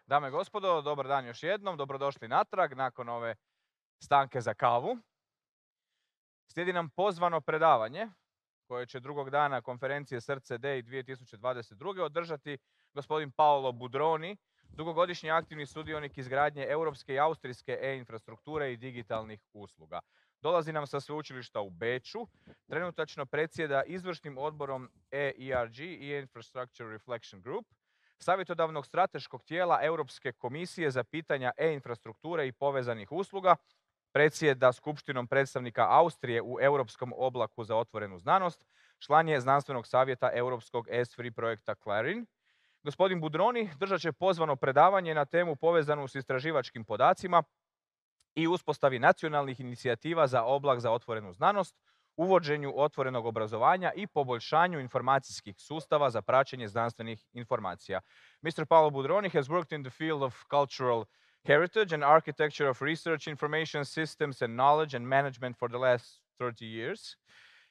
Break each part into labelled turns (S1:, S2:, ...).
S1: Dame i gospodo, dobar dan još jednom, dobrodošli natrag nakon ove stanke za kavu. Slijedi nam pozvano predavanje koje će drugog dana konferencije Srce DEI 2022. održati gospodin Paolo Budroni, dugogodišnji aktivni sudionik izgradnje europske i austrijske e-Infrastrukture i digitalnih usluga. Dolazi nam sa sveučilišta u Beču, trenutačno predsjeda izvršnim odborom e-IRG i e-Infrastrukture Reflection Group, savjetodavnog strateškog tijela Europske komisije za pitanja e-infrastrukture i povezanih usluga, predsjeda skupštinom predstavnika Austrije u Europskom oblaku za otvorenu znanost, član je znanstvenog savjeta Europskog S3 projekta Clarin. Gospodin Budroni držat će pozvano predavanje na temu povezanu s istraživačkim podacima i uspostavi nacionalnih inicijativa za oblak za otvorenu znanost, uvođenju otvorenog obrazovanja i poboljšanju informacijskih sustava za praćenje znanstvenih informacija. Mr. Paolo Budroni has worked in the field of cultural heritage and architecture of research, information systems and knowledge and management for the last 30 years.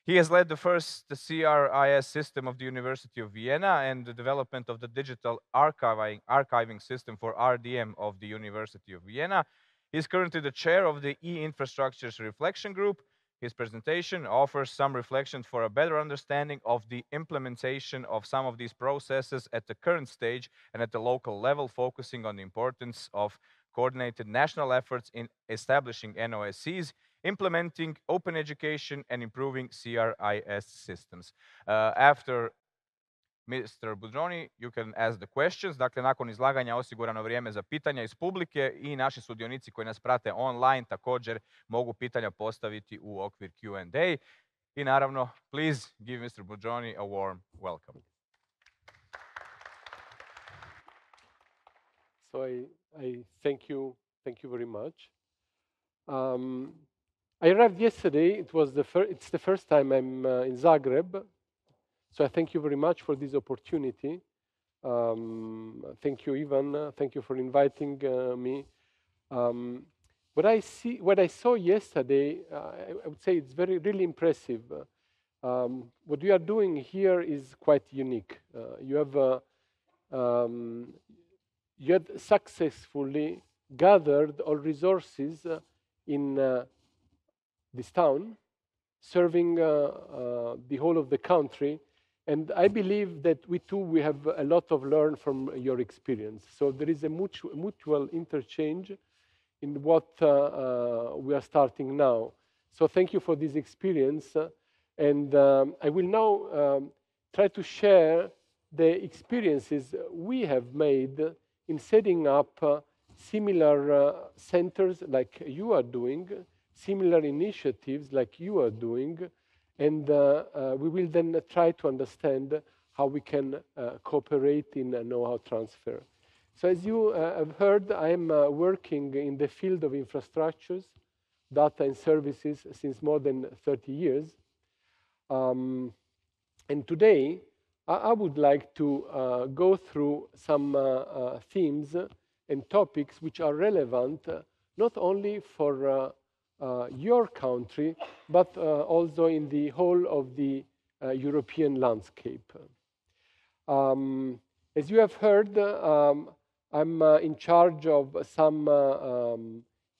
S1: He has led the first CRIS system of the University of Vienna and the development of the digital archiving system for RDM of the University of Vienna. He is currently the chair of the e-Infrastructure Reflection Group. His presentation offers some reflections for a better understanding of the implementation of some of these processes at the current stage and at the local level, focusing on the importance of coordinated national efforts in establishing NOSCs, implementing open education, and improving CRIS systems. After Mr. Budroni, you can ask the questions. Dakle, nakon izlaganja osigurano vrijeme za pitanja iz publike i naši sudionici koji nas prate online također mogu pitanja postaviti u okvir Q&A. I naravno, please give Mr. Budroni a warm welcome.
S2: So I thank you very much. I arrived yesterday. It's the first time I'm in Zagreb. So I thank you very much for this opportunity. Thank you, Ivan. Thank you for inviting me. What I saw yesterday, I would say it's really impressive. What we are doing here is quite unique. You have successfully gathered all resources in this town, serving the whole of the country. And I believe that we have a lot of learn from your experience. So there is a mutual interchange in what we are starting now. So thank you for this experience. And I will now try to share the experiences we have made in setting up similar centers like you are doing, similar initiatives like you are doing, and we will then try to understand how we can cooperate in know-how transfer. So as you have heard, I am working in the field of infrastructures, data and services since more than 30 years. And today, I would like to go through some themes and topics which are relevant not only for your country, but also in the whole of the European landscape. As you have heard, I'm in charge of some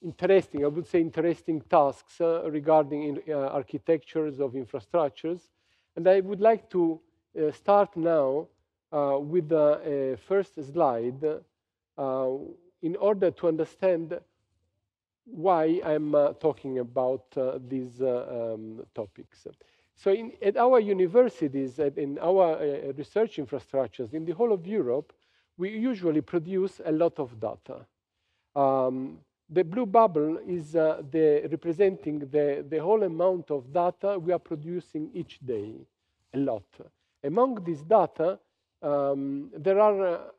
S2: interesting tasks regarding architectures of infrastructures. And I would like to start now with a first slide in order to understand why I'm talking about these topics. So at our universities and in our research infrastructures in the whole of Europe, we usually produce a lot of data. The blue bubble is representing the whole amount of data we are producing each day, a lot. Among these data, there are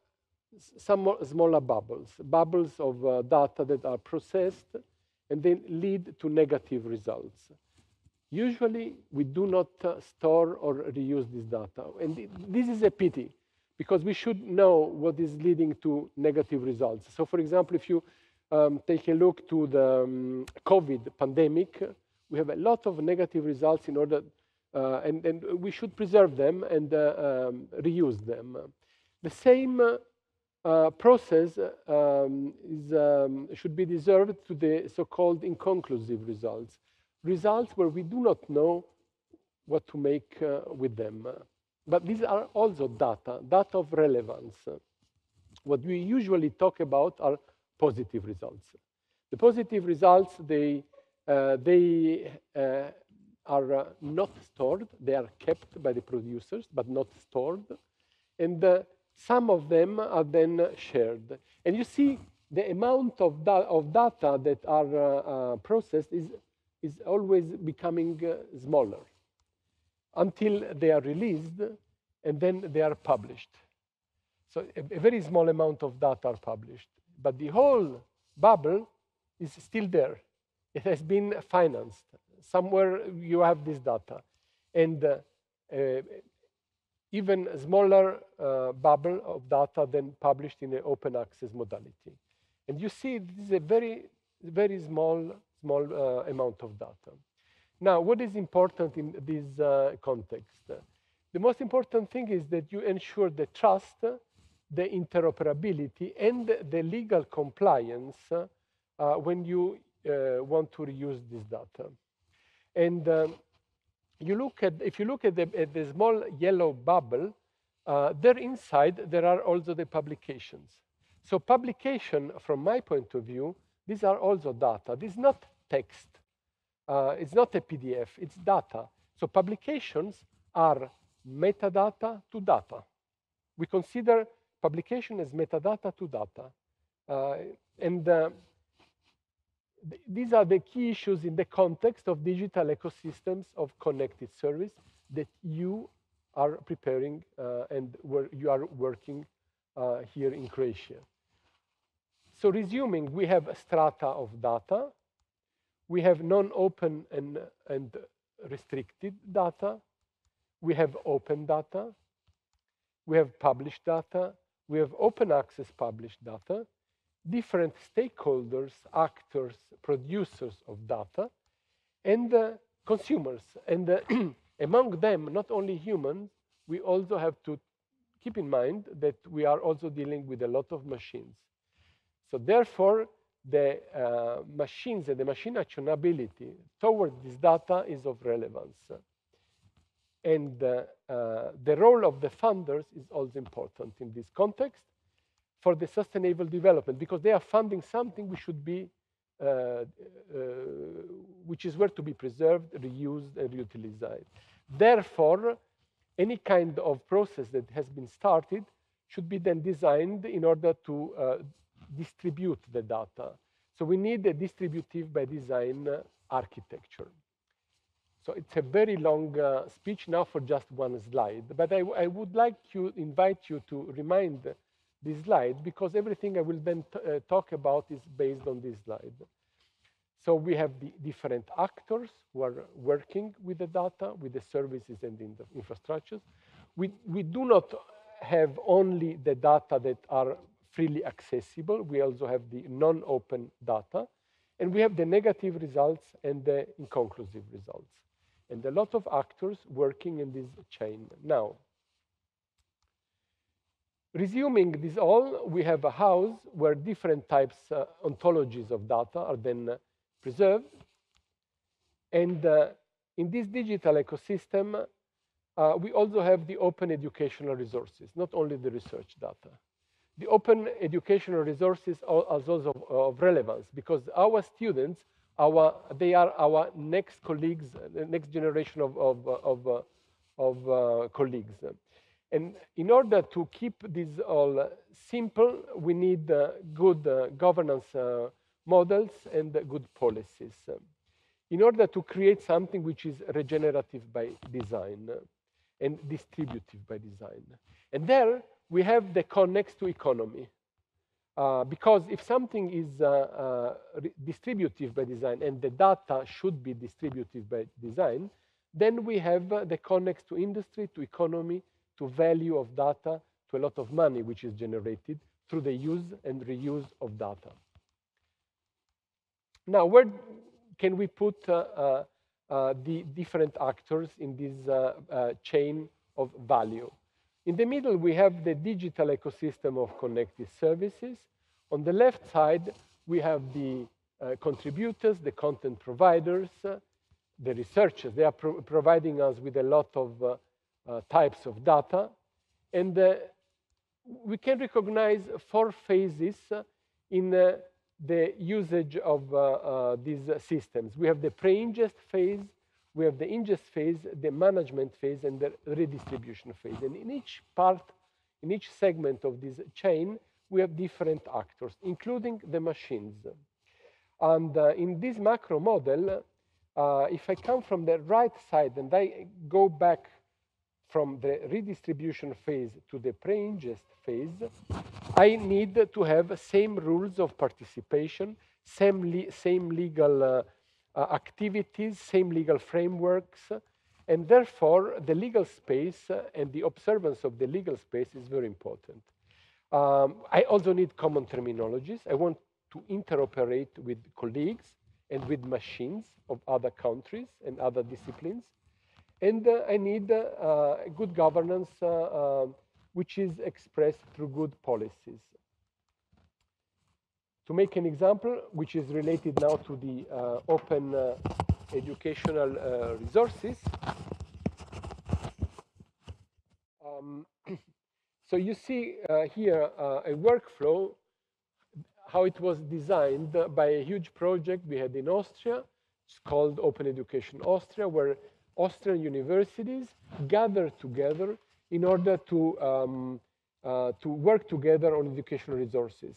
S2: some smaller bubbles of data that are processed and then lead to negative results. Usually, we do not store or reuse this data. And this is a pity, because we should know what is leading to negative results. So, for example, if you take a look to the COVID pandemic, we have a lot of negative results in order, and we should preserve them and reuse them. The same process should be reserved to the so-called inconclusive results, results where we do not know what to make with them. But these are also data of relevance. What we usually talk about are positive results. The positive results, they are not stored. They are kept by the producers, but not stored. And some of them are then shared. And you see the amount of data that are processed is always becoming smaller until they are released and then they are published. So a very small amount of data are published, but the whole bubble is still there. It has been financed. Somewhere you have this data. And even smaller bubble of data than published in an open access modality. And you see this is a very, very small amount of data. Now, what is important in this context? The most important thing is that you ensure the trust, the interoperability, and the legal compliance when you want to reuse this data. And if you look at the small yellow bubble, there inside there are also the publications. So publication, from my point of view, these are also data. This is not text. It's not a PDF. It's data. So publications are metadata to data. We consider publication as metadata to data. These are the key issues in the context of digital ecosystems of connected service that you are preparing and where you are working here in Croatia. So resuming, we have strata of data. We have non-open and restricted data. We have open data. We have published data. We have open access published data. Different stakeholders, actors, producers of data, and consumers. And among them, not only humans, we also have to keep in mind that we are also dealing with a lot of machines. So therefore, the machines and the machine actionability toward this data is of relevance. And the role of the funders is also important in this context for the sustainable development, because they are funding something which should be, which is where to be preserved, reused, and reutilized. Therefore, any kind of process that has been started should be then designed in order to distribute the data. So we need a distributive by design architecture. So it's a very long speech now for just one slide, but I would like to invite you to remind this slide, because everything I will then talk about is based on this slide. So we have the different actors who are working with the data, with the services and the infrastructures. We do not have only the data that are freely accessible. We also have the non-open data. And we have the negative results and the inconclusive results. And a lot of actors working in this chain. Now, resuming this all, we have a house where different types, ontologies of data are then preserved. And in this digital ecosystem, we also have the open educational resources, not only the research data. The open educational resources are also of relevance, because our students, they are our next colleagues, the next generation of colleagues. And in order to keep this all simple, we need good governance models and good policies in order to create something which is regenerative by design and distributive by design. And there we have the connects to economy. Because if something is distributive by design, and the data should be distributive by design, then we have the connects to industry, to economy, to value of data, to a lot of money which is generated through the use and reuse of data. Now, where can we put the different actors in this chain of value? In the middle, we have the digital ecosystem of connected services. On the left side, we have the contributors, the content providers, the researchers. They are providing us with a lot of types of data. And we can recognize 4 phases in the usage of these systems. We have the pre-ingest phase, we have the ingest phase, the management phase, and the redistribution phase. And in each part, in each segment of this chain, we have different actors, including the machines. And in this macro model, if I come from the right side and I go back from the redistribution phase to the pre-ingest phase, I need to have same rules of participation, same legal activities, same legal frameworks, and therefore the legal space and the observance of the legal space is very important. I also need common terminologies. I want to interoperate with colleagues and with machines of other countries and other disciplines. And I need good governance, which is expressed through good policies. To make an example, which is related now to the open educational resources. So you see here a workflow, how it was designed by a huge project we had in Austria. It's called Open Education Austria, where Austrian universities gather together in order to work together on educational resources.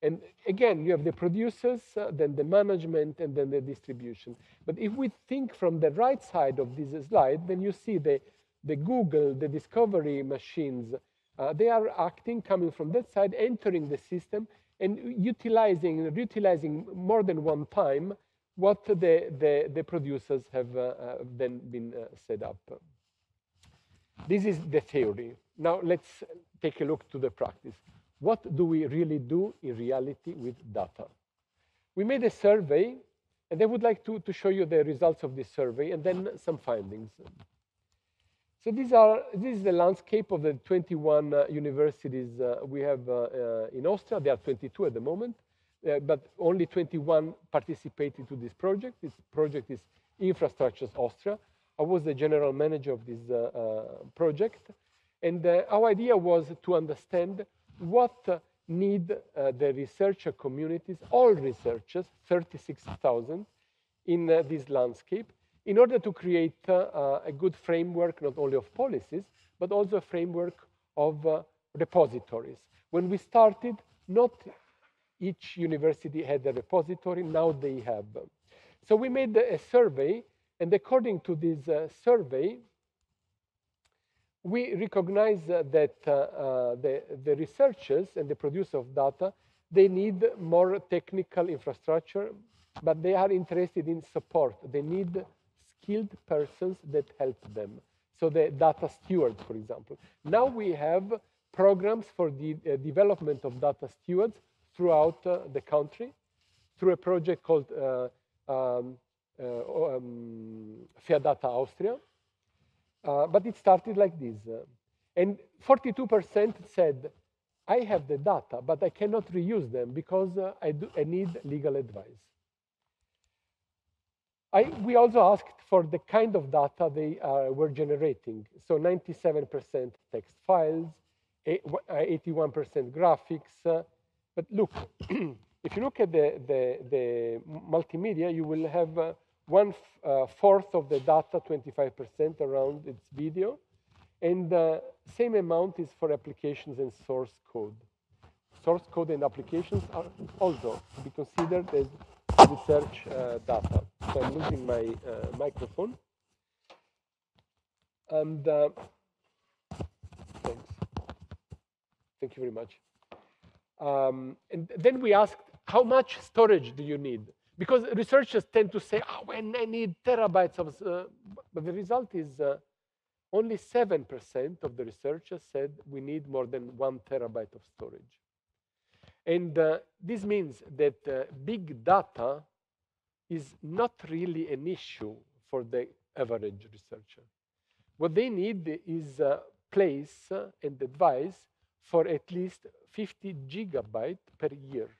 S2: And again, you have the producers, then the management, and then the distribution. But if we think from the right side of this slide, then you see the Google, the discovery machines, they are acting, coming from that side, entering the system, and utilizing more than one time what the producers have then been set up. This is the theory. Now let's take a look to the practice. What do we really do in reality with data? We made a survey, and I would like to show you the results of this survey and then some findings. So this is the landscape of the 21 universities we have in Austria. There are 22 at the moment, but only 21 participated to this project. This project is e-Infrastructure Austria. I was the general manager of this project, and our idea was to understand what need the researcher communities, all researchers, 36,000, in this landscape, in order to create a good framework, not only of policies, but also a framework of repositories. When we started, not each university had a repository, now they have. So we made a survey, and according to this survey, we recognize that the researchers and the producers of data, they need more technical infrastructure, but they are interested in support. They need skilled persons that help them. So the data stewards, for example. Now we have programs for the development of data stewards throughout the country through a project called Fair Data Austria. But it started like this. And 42% said, I have the data, but I cannot reuse them because I need legal advice. We also asked for the kind of data they were generating. So 97% text files, 81% graphics. But look, if you look at the multimedia, you will have 1/4 of the data, 25% around its video. And the same amount is for applications and source code. Source code and applications are also to be considered as research data. So I'm losing my microphone. And thanks. Thank you very much. And then we asked, how much storage do you need? Because researchers tend to say, oh, when I need terabytes of, but the result is only 7% of the researchers said we need more than 1 terabyte of storage. And this means that big data is not really an issue for the average researcher. What they need is place and advice for at least 50 gigabytes per year.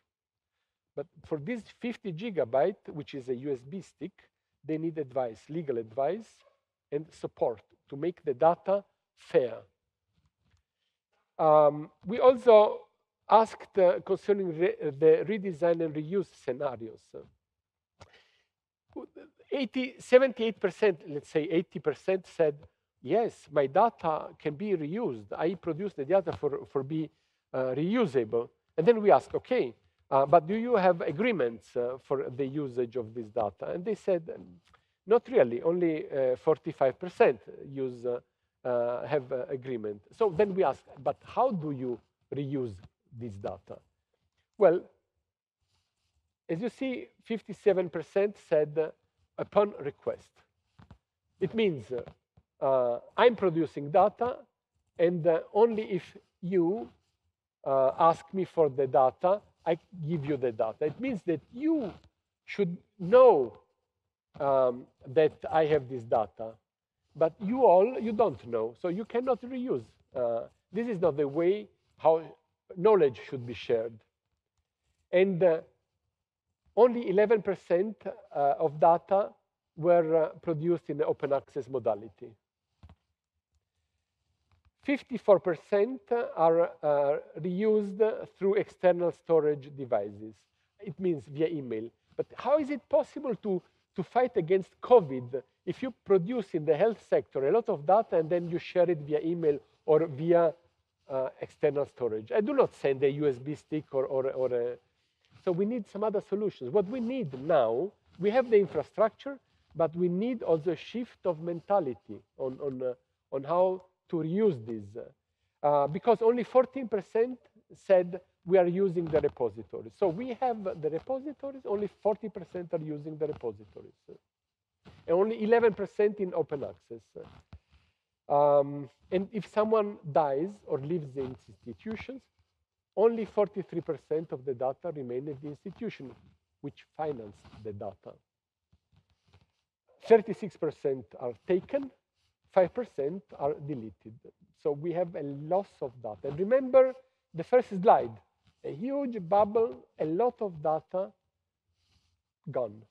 S2: But for this 50 gigabyte, which is a USB stick, they need advice, legal advice, and support to make the data fair. We also asked concerning the redesign and reuse scenarios. 78%, let's say 80% said, yes, my data can be reused. I produce the data for be reusable. And then we ask, okay, but do you have agreements for the usage of this data? And they said, not really, only 45% have agreement. So then we ask, but how do you reuse this data? Well, as you see, 57% said upon request. It means I'm producing data, and only if you ask me for the data, I give you the data. It means that you should know that I have this data, but you don't know, so you cannot reuse. This is not the way how knowledge should be shared. And only 11% of data were produced in the open access modality. 54% are reused through external storage devices. It means via email. But how is it possible to fight against COVID if you produce in the health sector a lot of data and then you share it via email or via external storage? I do not send a USB stick or a... So we need some other solutions. What we need now, we have the infrastructure, but we need also a shift of mentality on how to reuse this. Because only 14% said we are using the repositories. So we have the repositories, only 40% are using the repositories. And only 11% in open access. And if someone dies or leaves the institutions, only 43% of the data remain in the institution, which finance the data. 36% are taken, 5% are deleted. So we have a loss of data. And remember the first slide, a huge bubble, a lot of data gone.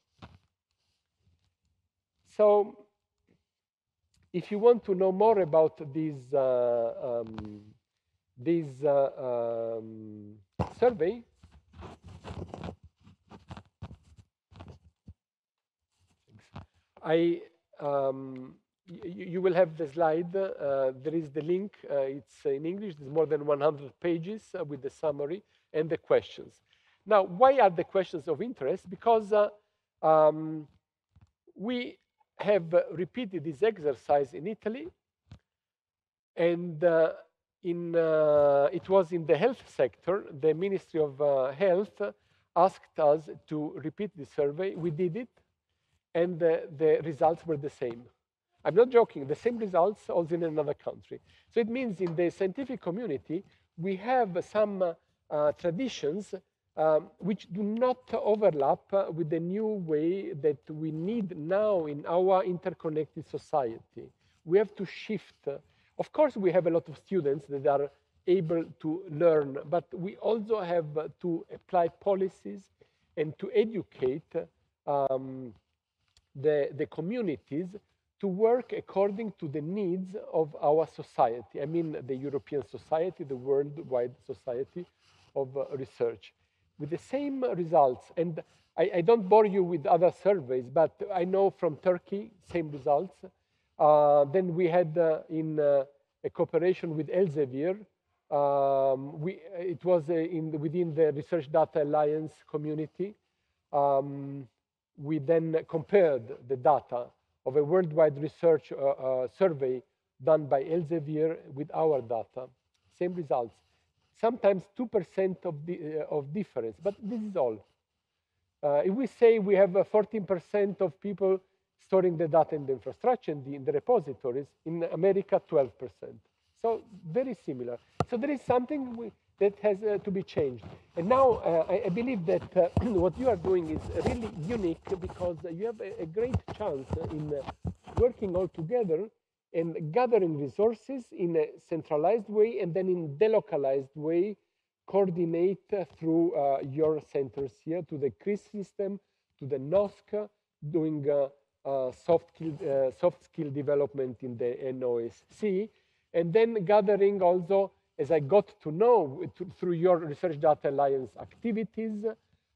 S2: So if you want to know more about these survey, you will have the slide. There is the link. It's in English. There's more than 100 pages with the summary and the questions. Now, why are the questions of interest? Because we have repeated this exercise in Italy, and it was in the health sector. The Ministry of Health asked us to repeat the survey. We did it, and the results were the same. I'm not joking, the same results also in another country. So it means in the scientific community, we have some traditions which do not overlap with the new way that we need now in our interconnected society. We have to shift. Of course, we have a lot of students that are able to learn, but we also have to apply policies and to educate the communities to work according to the needs of our society. I mean, the European society, the worldwide society of research. With the same results, and I don't bore you with other surveys, but I know from Turkey, same results. Then we had in a cooperation with Elsevier, it was within the Research Data Alliance community. We then compared the data of a worldwide research survey done by Elsevier with our data. Same results. Sometimes 2% of difference, but this is all. If we say we have 14% of people storing the data in the infrastructure, in the repositories, in America, 12%. So very similar. So there is something that has to be changed. And now I believe that what you are doing is really unique because you have a great chance in working all together and gathering resources in a centralized way and then in delocalized way, coordinate through your centers here to the CRIS system, to the NOSC, doing soft skill development in the NOSC, and then gathering also, as I got to know through your Research Data Alliance activities,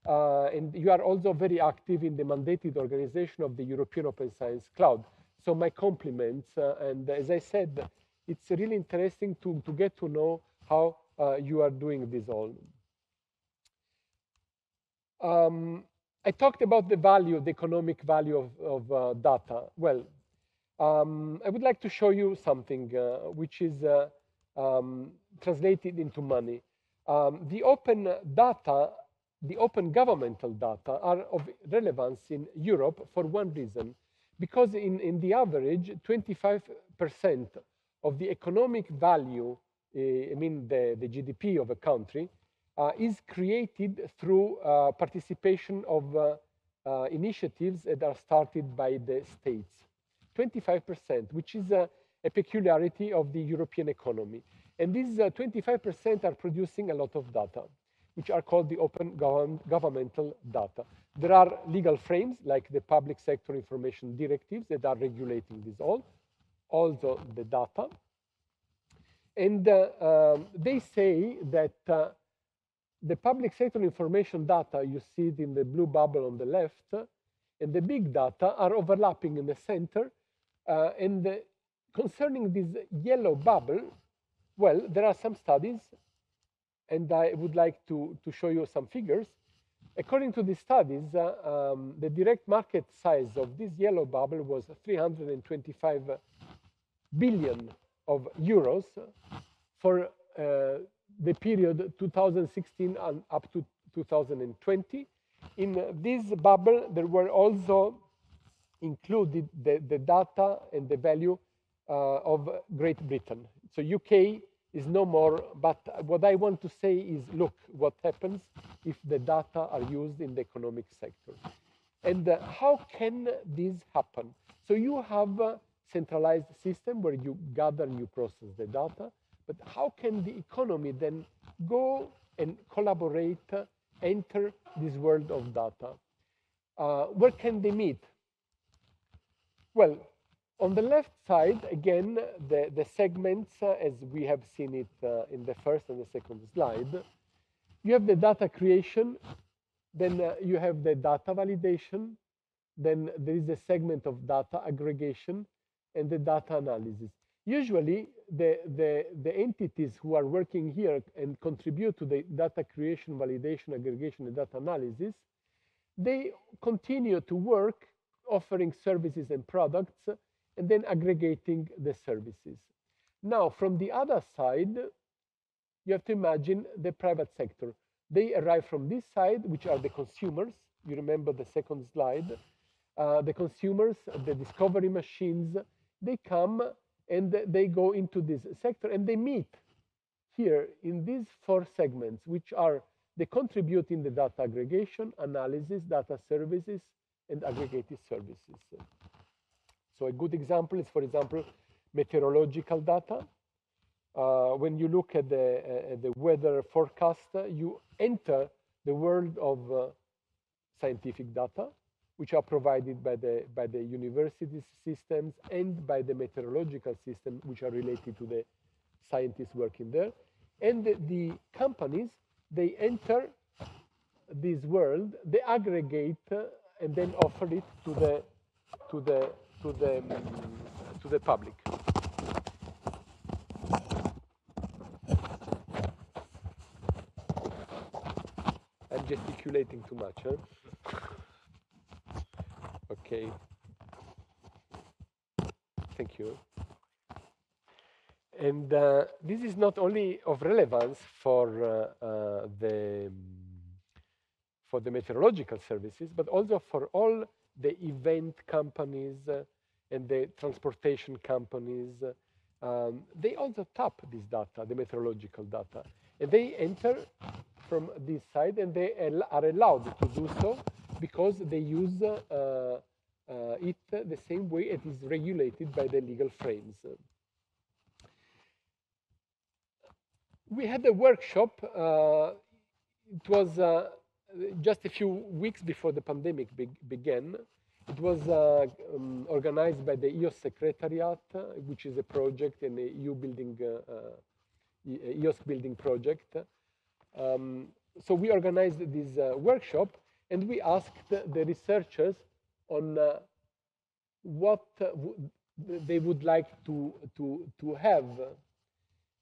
S2: and you are also very active in the mandated organization of the European Open Science Cloud. So my compliments, and as I said, it's really interesting to get to know how you are doing this all. I talked about the value, the economic value of data. Well, I would like to show you something which is translated into money. The open data, the open governmental data are of relevance in Europe for one reason, because in the average, 25% of the economic value, I mean the GDP of a country, is created through participation of initiatives that are started by the states. 25%, which is a peculiarity of the European economy. And these 25% are producing a lot of data, which are called the open governmental data. There are legal frames like the public sector information directives that are regulating this all, also the data. And they say that the public sector information data, you see it in the blue bubble on the left, and the big data are overlapping in the center. And concerning this yellow bubble, well, there are some studies, and I would like to show you some figures. According to these studies, the direct market size of this yellow bubble was 325 billion of euros for the period 2016 and up to 2020. In this bubble, there were also included the data and the value of Great Britain. So UK is no more, but what I want to say is, look, what happens if the data are used in the economic sector. And how can this happen? So you have a centralized system where you gather and you process the data, but how can the economy then go and collaborate, enter this world of data? Where can they meet? Well, on the left side, again, the segments, as we have seen it in the first and the second slide, you have the data creation, then you have the data validation, then there is a segment of data aggregation, and the data analysis. Usually, the entities who are working here and contribute to the data creation, validation, aggregation, and data analysis, they continue to work offering services and products, and then aggregating the services. Now, from the other side, you have to imagine the private sector. They arrive from this side, which are the consumers. You remember the second slide. The consumers, the discovery machines, they come and they go into this sector and they meet here in these four segments, which are they contribute in the data aggregation, analysis, data services, and aggregated services. So a good example is, for example, meteorological data. When you look at the weather forecast, you enter the world of scientific data, which are provided by the universities systems and by the meteorological system, which are related to the scientists working there. And the companies, they enter this world, they aggregate and then offer it to the public. I'm gesticulating too much, huh? Okay. Thank you. And this is not only of relevance for the meteorological services, but also for all the event companies and the transportation companies. They also tap this data, the meteorological data, and they enter from this side, and they are allowed to do so because they use it the same way it is regulated by the legal frames. We had a workshop. It was just a few weeks before the pandemic began. It was organized by the EOS Secretariat, which is a project in the EU building, EOS building project. So we organized this workshop, and we asked the researchers on what they would like to have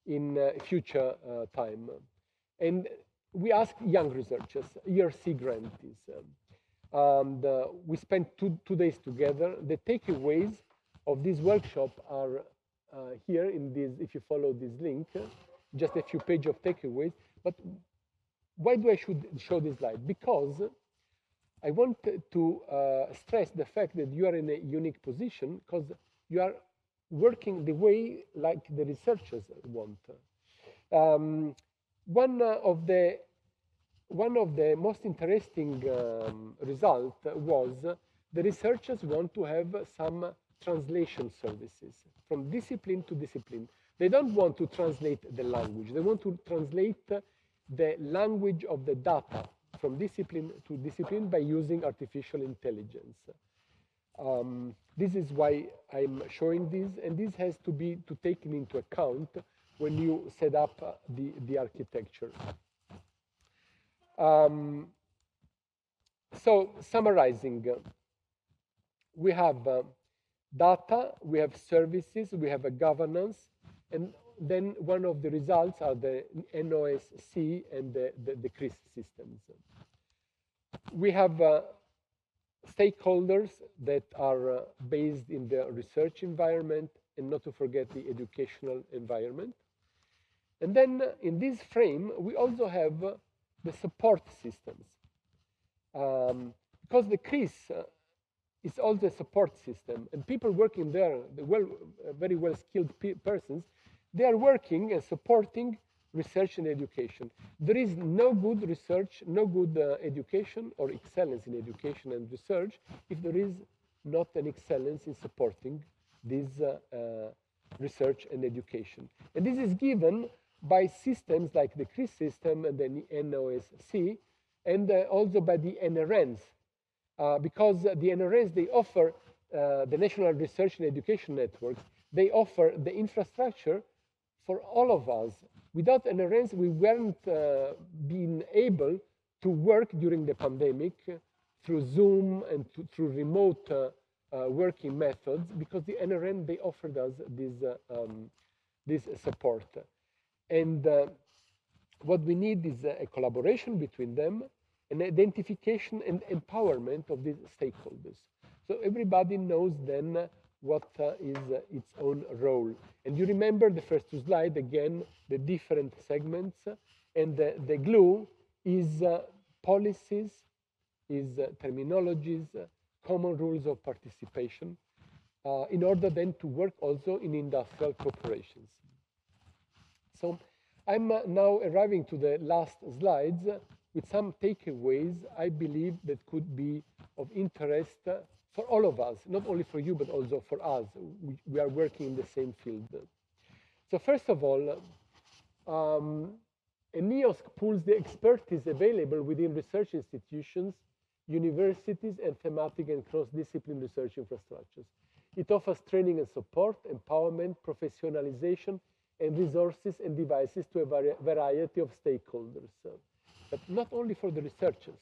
S2: in future time. And we asked young researchers, e-IRG grantees. And we spent two days together. The takeaways of this workshop are here in this, if you follow this link, just a few pages of takeaways. But why do I show this slide? Because I want to stress the fact that you are in a unique position because you are working the way like the researchers want. One of the most interesting results was the researchers want to have some translation services from discipline to discipline. They don't want to translate the language. They want to translate the language of the data from discipline to discipline by using artificial intelligence. This is why I'm showing this, and this has to be taken into account when you set up the architecture. So summarizing, we have data, we have services, we have a governance, and then one of the results are the NOSC and the CRIS systems. We have stakeholders that are based in the research environment, and not to forget the educational environment. And then in this frame, we also have the support systems. Because the CRIS is also a support system, and people working there, the very well-skilled persons, they are working and supporting research and education. There is no good research, no good education or excellence in education and research if there is not an excellence in supporting this research and education. And this is given by systems like the CRIS system and the NOSC, and also by the NRNs, because the NRNs, they offer the National Research and Education Networks, they offer the infrastructure for all of us. Without NRNs, we weren't being able to work during the pandemic through Zoom and through remote working methods, because the NRN, they offered us this support. And what we need is a collaboration between them, an identification and empowerment of these stakeholders. So everybody knows then what is its own role. And you remember the first two slides, again, the different segments, and the glue is policies, is terminologies, common rules of participation, in order then to work also in industrial corporations. So I'm now arriving to the last slides with some takeaways I believe that could be of interest for all of us, not only for you, but also for us. We are working in the same field. So first of all, EOS pools the expertise available within research institutions, universities, and thematic and cross-discipline research infrastructures. It offers training and support, empowerment, professionalization, and resources and devices to a variety of stakeholders. But not only for the researchers,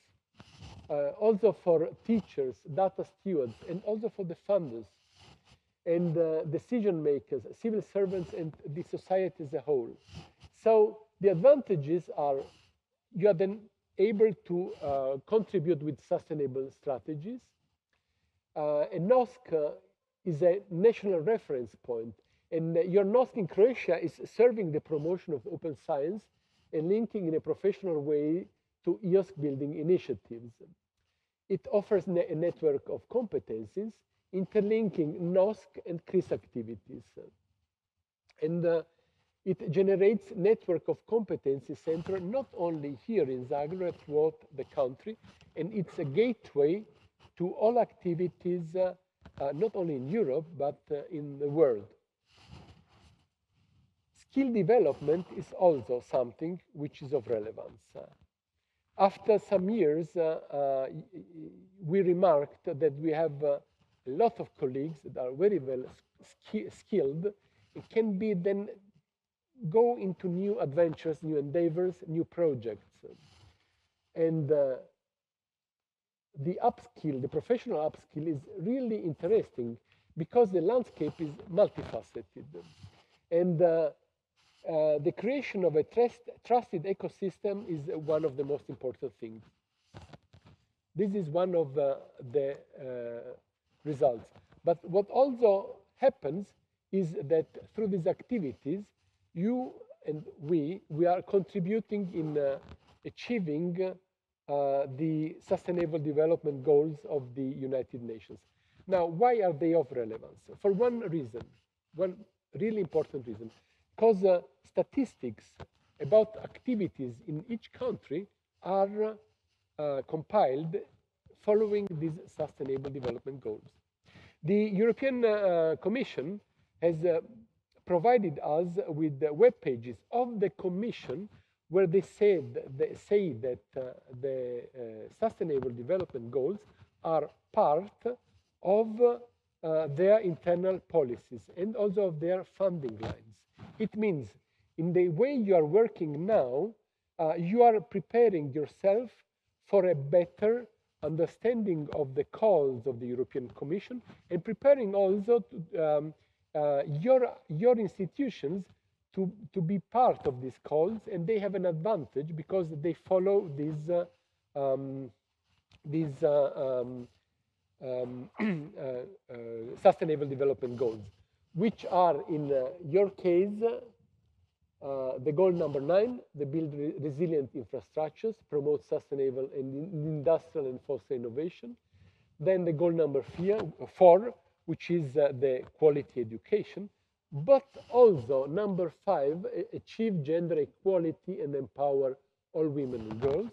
S2: also for teachers, data stewards, and also for the funders, and decision makers, civil servants, and the society as a whole. So the advantages are you are then able to contribute with sustainable strategies. And NOSC is a national reference point. And your NOSC in Croatia is serving the promotion of open science and linking in a professional way to EOS building initiatives. It offers a network of competencies, interlinking NOSC and CRIS activities. And it generates network of competency center not only here in Zagreb, throughout the country, and it's a gateway to all activities, not only in Europe, but in the world. Skill development is also something which is of relevance. After some years, we remarked that we have a lot of colleagues that are very well skilled and can be then go into new adventures, new endeavors, new projects. And the upskill, the professional upskill is really interesting because the landscape is multifaceted. And the creation of a trusted ecosystem is one of the most important things. This is one of the results. But what also happens is that through these activities, you and we are contributing in achieving the Sustainable Development Goals of the United Nations. Now, why are they of relevance? For one reason, one really important reason, because statistics about activities in each country are compiled following these Sustainable Development Goals. The European Commission has provided us with the web pages of the Commission where they say that the Sustainable Development Goals are part of their internal policies and also of their funding lines. It means in the way you are working now, you are preparing yourself for a better understanding of the calls of the European Commission and preparing also your institutions to be part of these calls, and they have an advantage because they follow these Sustainable Development Goals, which are in your case the goal number 9, the build resilient infrastructures, promote sustainable and industrial and foster innovation. Then the goal number 4, which is the quality education, but also number 5, achieve gender equality and empower all women and girls,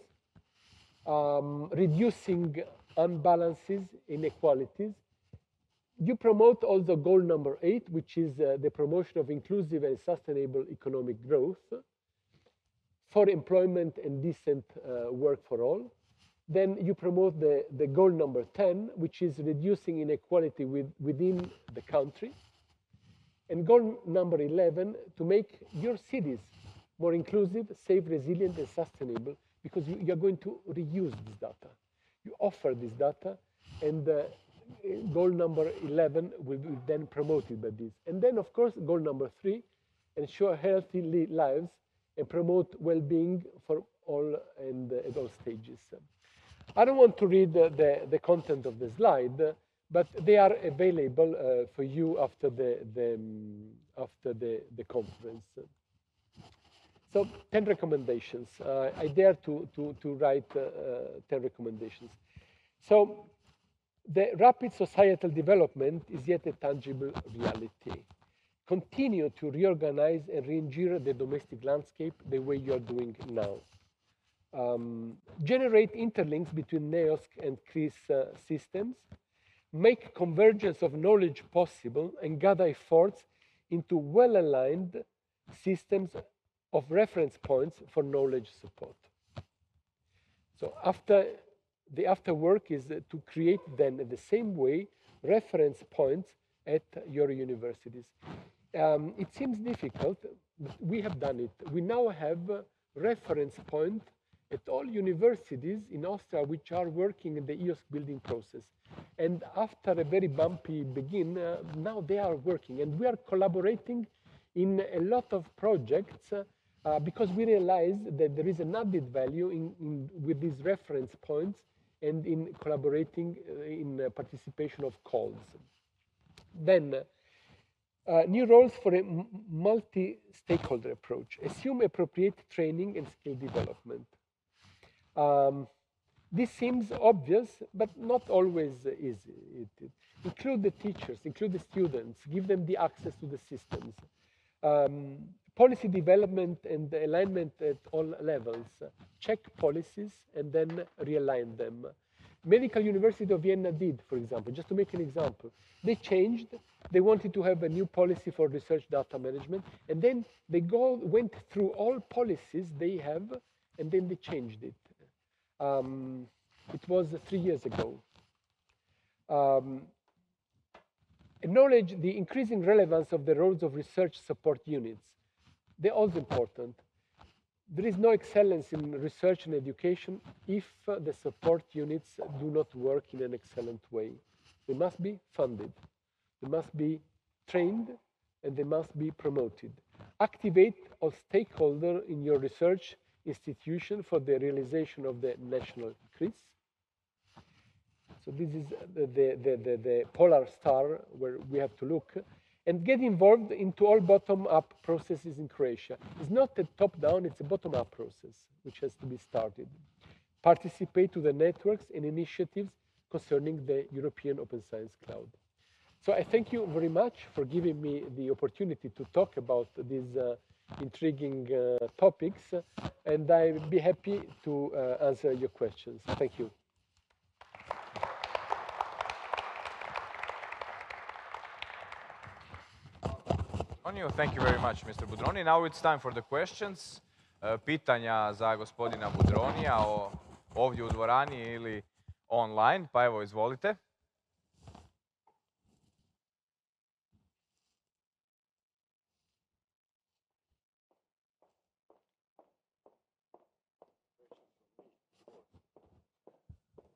S2: reducing unbalances, inequalities. You promote also goal number 8, which is the promotion of inclusive and sustainable economic growth for employment and decent work for all. Then you promote the goal number 10, which is reducing inequality within the country. And goal number 11, to make your cities more inclusive, safe, resilient, and sustainable, because you're going to reuse this data. You offer this data, and goal number 11 will be then promoted by this. And then, of course, goal number 3, ensure healthy lives and promote well-being for all and at all stages. I don't want to read the content of the slide, but they are available for you after the conference. So 10 recommendations. I dare to write 10 recommendations. So the rapid societal development is yet a tangible reality. Continue to reorganize and re-engineer the domestic landscape the way you are doing now. Generate interlinks between NEOSC and CRIS systems. Make convergence of knowledge possible and gather efforts into well-aligned systems of reference points for knowledge support. So the after work is to create then in the same way reference points at your universities. It seems difficult, but we have done it. We now have reference points at all universities in Austria which are working in the e-IRG building process. And after a very bumpy begin, now they are working. And we are collaborating in a lot of projects because we realize that there is an added value with these reference points and in collaborating in participation of calls. Then, new roles for a multi-stakeholder approach. Assume appropriate training and skill development. This seems obvious, but not always is it. Include the teachers, include the students, give them the access to the systems. Policy development and alignment at all levels. Check policies and then realign them. Medical University of Vienna did, for example, just to make an example. They changed. They wanted to have a new policy for research data management, and then they went through all policies they have, and then they changed it. It was 3 years ago. Acknowledge the increasing relevance of the roles of research support units. They're also important. There is no excellence in research and education if the support units do not work in an excellent way. They must be funded, they must be trained, and they must be promoted. Activate all stakeholders in your research institution for the realization of the national increase. So this is the polar star where we have to look. And get involved into all bottom-up processes in Croatia. It's not a top-down, it's a bottom-up process, which has to be started. Participate to the networks and initiatives concerning the European Open Science Cloud. So I thank you very much for giving me the opportunity to talk about these intriguing topics, and I'll be happy to answer your questions. Thank you.
S1: Thank you very much, Mr. Budroni. Now it's time for the questions. Pitanja za gospodina Budronija ovdje u dvorani ili online, pa evo, izvolite.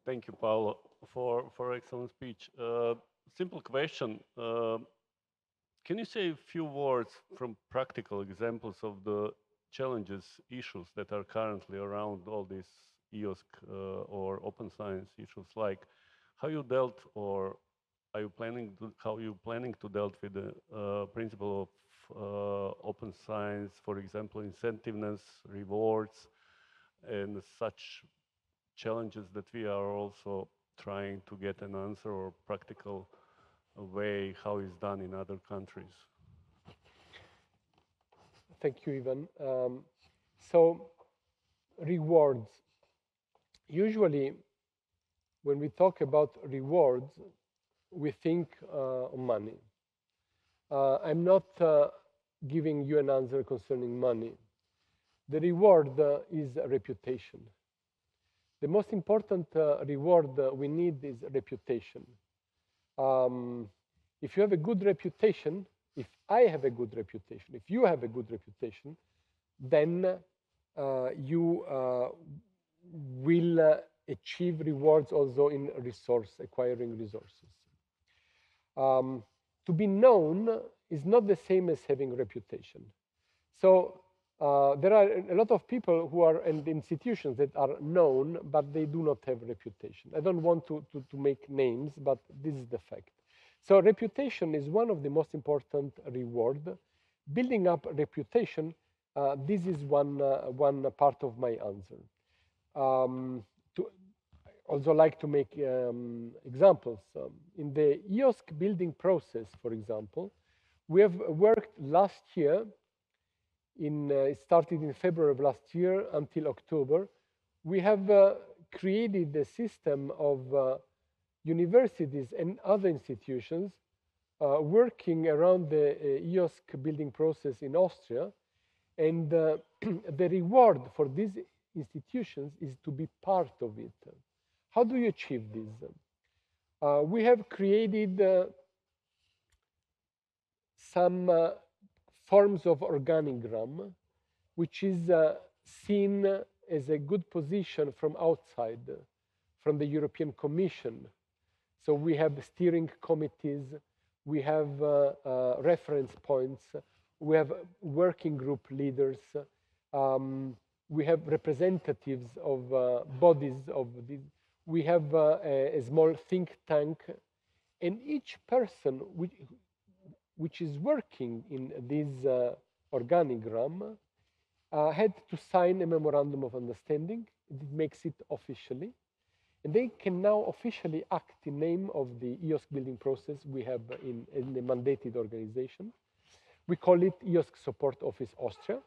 S3: Thank you, Paolo, for excellent speech. Simple question. Can you say a few words from practical examples of the challenges, issues that are currently around all these EOSC or open science issues, like how you dealt, or are you planning to, how you planning to deal with the principle of open science, for example, incentiveness, rewards, and such challenges that we are also trying to get an answer or practical way how it's done in other countries.
S2: Thank you, Ivan. So, rewards. Usually, when we talk about rewards, we think of money. I'm not giving you an answer concerning money. The reward is reputation. The most important reward we need is reputation. If you have a good reputation, if I have a good reputation, if you have a good reputation, then you will achieve rewards also in acquiring resources. To be known is not the same as having reputation. So there are a lot of people who are in institutions that are known, but they do not have reputation. I don't want to make names, but this is the fact. So reputation is one of the most important reward. Building up reputation, this is one part of my answer. I also like to make examples. In the EOSC building process, for example, we have worked last year, it started in February of last year until October. We have created a system of universities and other institutions working around the EOSC building process in Austria. And the reward for these institutions is to be part of it. How do you achieve this? We have created some forms of organigram, which is seen as a good position from outside, from the European Commission. So we have steering committees, we have reference points, we have working group leaders, we have representatives of bodies of these. We have a small think tank, and each person which is working in this organigram had to sign a memorandum of understanding. It makes it officially. And they can now officially act in name of the EOSC building process we have in the mandated organization. We call it EOSC Support Office Austria.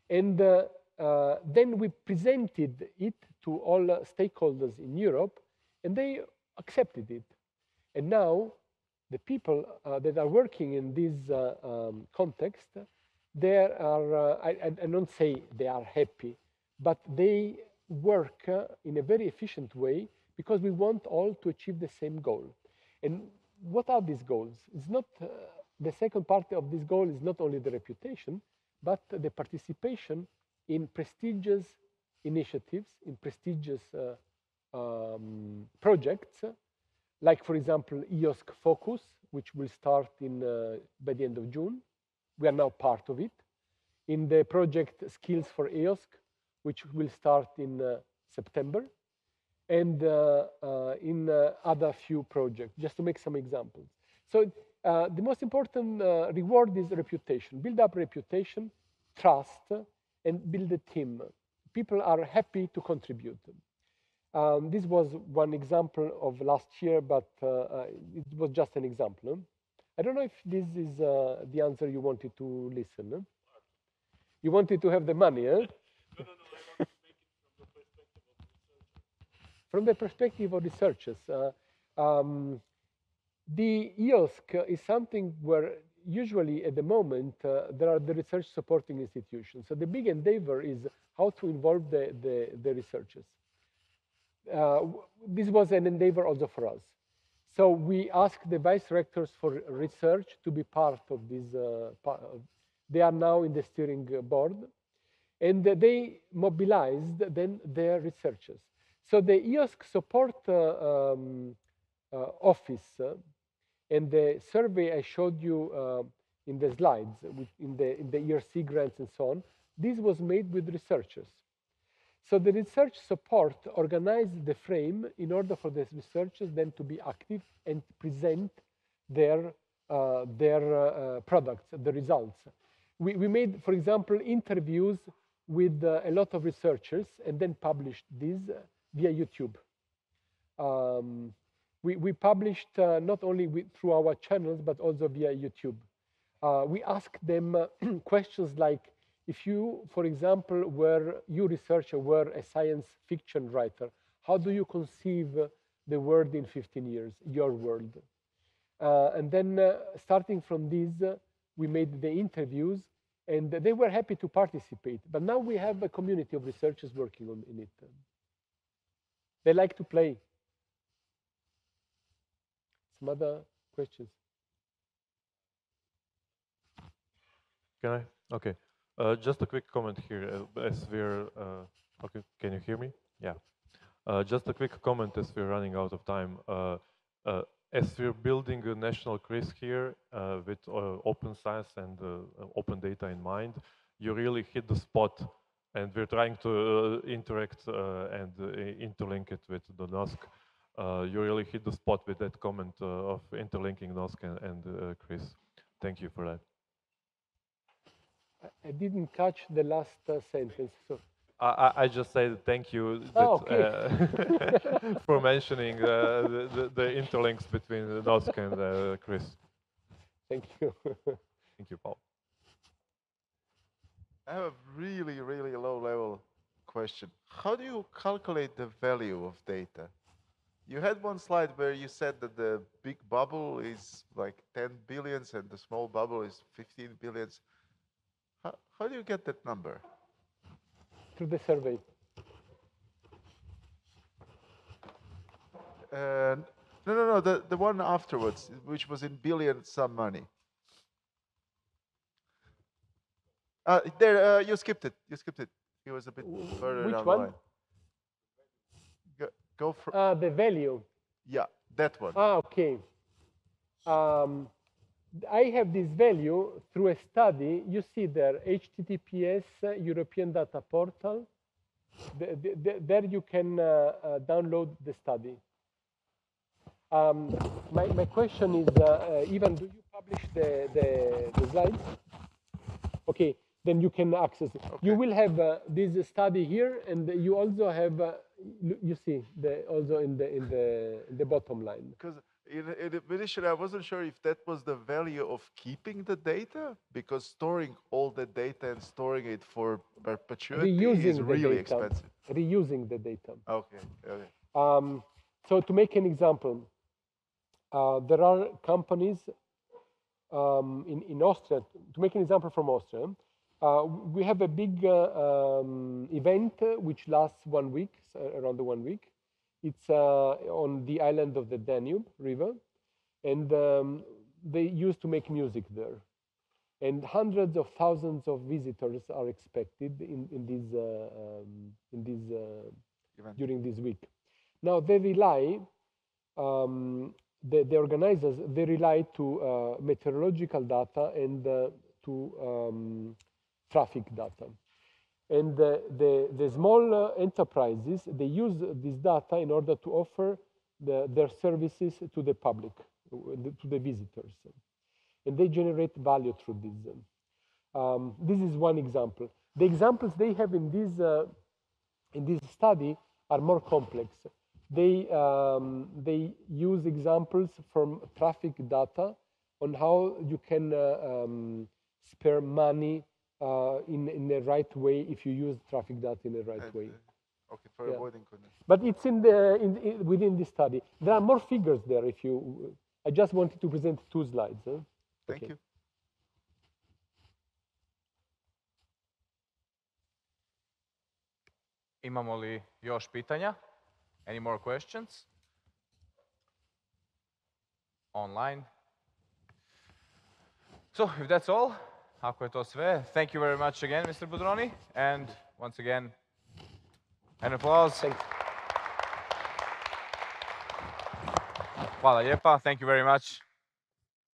S2: And then we presented it to all stakeholders in Europe, And they accepted it. And now, the people that are working in this context, they are, I don't say they are happy, but they work in a very efficient way because we want all to achieve the same goal. And what are these goals? It's not, the second part of this goal is not only the reputation, but the participation in prestigious initiatives, in prestigious projects, like, for example, e-IRG Focus, which will start by the end of June. We are now part of it. In the project Skills for e-IRG, which will start in September, and in other few projects, just to make some examples. So the most important reward is reputation. Build up reputation, trust, and build a team. People are happy to contribute. This was one example of last year, but it was just an example. I don't know if this is the answer you wanted to listen. You wanted to have the money, eh?
S3: No, I want to make it
S2: From the perspective of researchers, the e-IRG is something where usually at the moment there are the research supporting institutions. So the big endeavor is how to involve the researchers. This was an endeavor also for us. So we asked the vice rectors for research to be part of this. They are now in the steering board, and they mobilized then their researchers. So the e-IRG support office and the survey I showed you in the slides, in the ERC grants and so on, this was made with researchers. So the research support organized the frame in order for the researchers then to be active and present their products, the results. We made, for example, interviews with a lot of researchers and then published these via YouTube. We published not only through our channels, but also via YouTube. We asked them questions like, if you, for example, you researcher were a science fiction writer, how do you conceive the world in 15 years, your world? And then starting from this, we made the interviews, and they were happy to participate. But now we have a community of researchers working in it. They like to play. Some other questions?
S4: Can I? Okay. Just a quick comment here. As we're okay, can you hear me? Yeah. Just a quick comment as we're running out of time. As we're building a national quiz here with open science and open data in mind, you really hit the spot, and we're trying to interact and interlink it with the NOSC. You really hit the spot with that comment of interlinking NOSC and quiz. Thank you for that.
S2: I didn't catch the last sentence. So.
S4: I just said thank you that, for mentioning the interlinks between the NOSC and Chris.
S2: Thank you.
S4: Thank you, Paul.
S5: I have a really, really low-level question. How do you calculate the value of data? You had one slide where you said that the big bubble is like 10 billions and the small bubble is 15 billions. How do you get that number?
S2: Through the survey.
S5: No, the one afterwards, which was in billions some money. There, you skipped it. You skipped it. It was a bit further
S2: Which
S5: down
S2: one?
S5: the line. Go for
S2: the value.
S5: Yeah, that one.
S2: Okay. I have this value through a study. You see there, HTTPS European Data Portal. There you can download the study. My question is, Ivan, do you publish the slides? Okay, then you can access it. Okay. You will have this study here, and you also have, you see, also in the bottom line.
S5: Because initially, I wasn't sure if that was the value of keeping the data, because storing all the data and storing it for perpetuity is really expensive.
S2: Reusing the data.
S5: Okay.
S2: So to make an example, there are companies in Austria. To make an example from Austria, we have a big event which lasts 1 week, around the 1 week. It's on the island of the Danube River, and they used to make music there. And hundreds of thousands of visitors are expected during this week. Now they rely, the organizers, they rely to meteorological data and to traffic data. And the small enterprises, they use this data in order to offer their services to the public, to the visitors. And they generate value through this. This is one example. The examples they have in this study are more complex. They use examples from traffic data on how you can spare money in the right way if you use traffic data in the right way.
S5: Okay, for avoiding congestion.
S2: But it's within this study. There are more figures there. I just wanted to present 2 slides.
S5: Thank you.
S1: Imamo li još pitanja? Any more questions? Online. So, if that's all, ako je to sve, thank you very much again, Mr. Budroni, and once again, an applause.
S2: Thanks.
S1: Hvala lijepa, thank you very much.